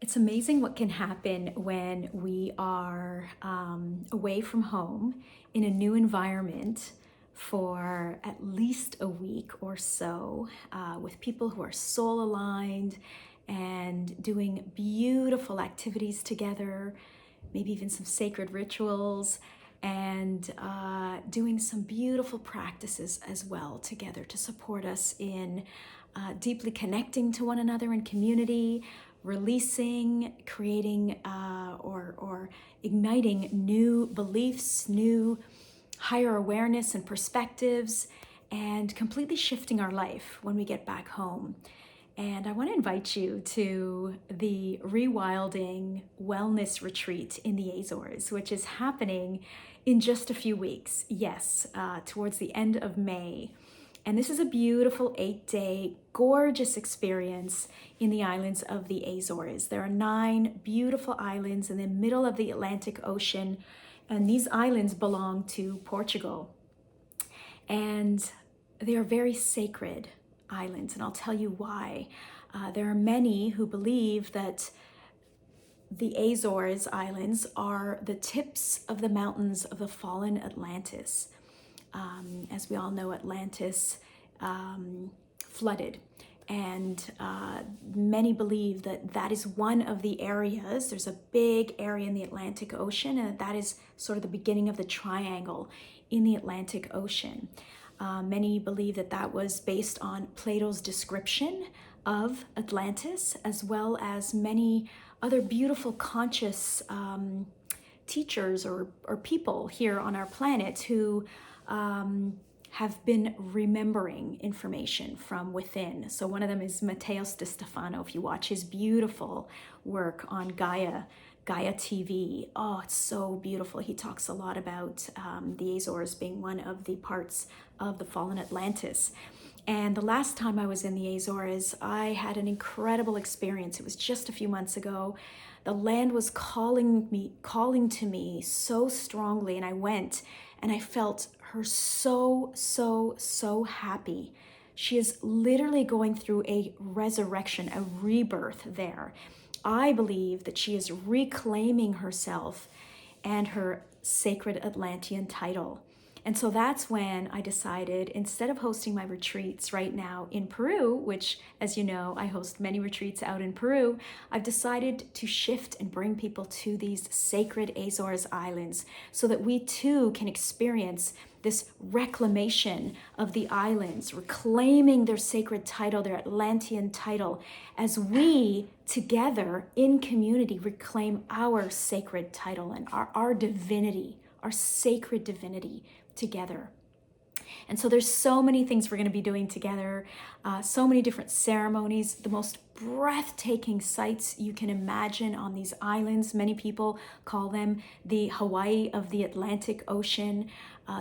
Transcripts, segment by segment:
It's amazing what can happen when we are away from home in a new environment for at least a week or so with people who are soul aligned and doing beautiful activities together, maybe even some sacred rituals, and doing some beautiful practices as well together to support us in deeply connecting to one another in community, releasing, creating, or igniting new beliefs, new higher awareness and perspectives, and completely shifting our life when we get back home. And I want to invite you to the Rewilding Wellness Retreat in the Azores, which is happening in just a few weeks. Yes, towards the end of May. And this is a beautiful 8-day, gorgeous experience in the islands of the Azores. There are 9 beautiful islands in the middle of the Atlantic Ocean, and these islands belong to Portugal. And they are very sacred islands, and I'll tell you why. There are many who believe that the Azores Islands are the tips of the mountains of the fallen Atlantis. As we all know, Atlantis flooded, and many believe that that is one of the areas. There's a big area in the Atlantic Ocean, and that is sort of the beginning of the triangle in the Atlantic Ocean. Many believe that that was based on Plato's description of Atlantis, as well as many other beautiful conscious teachers or people here on our planet who have been remembering information from within. So one of them is Matteo Di Stefano. If you watch his beautiful work on Gaia TV, oh, it's so beautiful. He talks a lot about the Azores being one of the parts of the fallen Atlantis. And the last time I was in the Azores, I had an incredible experience. It was just a few months ago. The land was calling to me so strongly, and I went and I felt her so happy. She is literally going through a resurrection, a rebirth there. I believe that she is reclaiming herself and her sacred Atalntian title. And so that's when I decided, instead of hosting my retreats right now in Peru, which, as you know, I host many retreats out in Peru, I've decided to shift and bring people to these sacred Azores Islands so that we too can experience this reclamation of the islands, reclaiming their sacred title, their Atlantean title, as we together in community reclaim our sacred title and our divinity, our sacred divinity together. And so there's so many things we're going to be doing together, so many different ceremonies, the most breathtaking sights you can imagine on these islands. Many people call them the Hawaii of the Atlantic Ocean.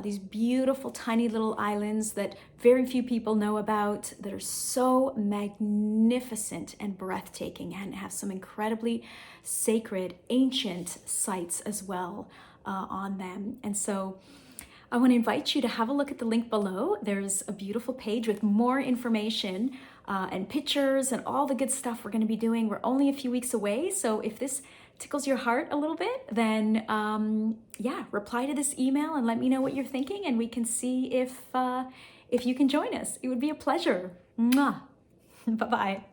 These beautiful tiny little islands that very few people know about, that are so magnificent and breathtaking and have some incredibly sacred ancient sites as well on them. And so I want to invite you to have a look at the link below. There's a beautiful page with more information and pictures and all the good stuff we're going to be doing. We're only a few weeks away, so if this tickles your heart a little bit, then reply to this email and let me know what you're thinking, and we can see if you can join us. It would be a pleasure. Mwah. Bye-bye.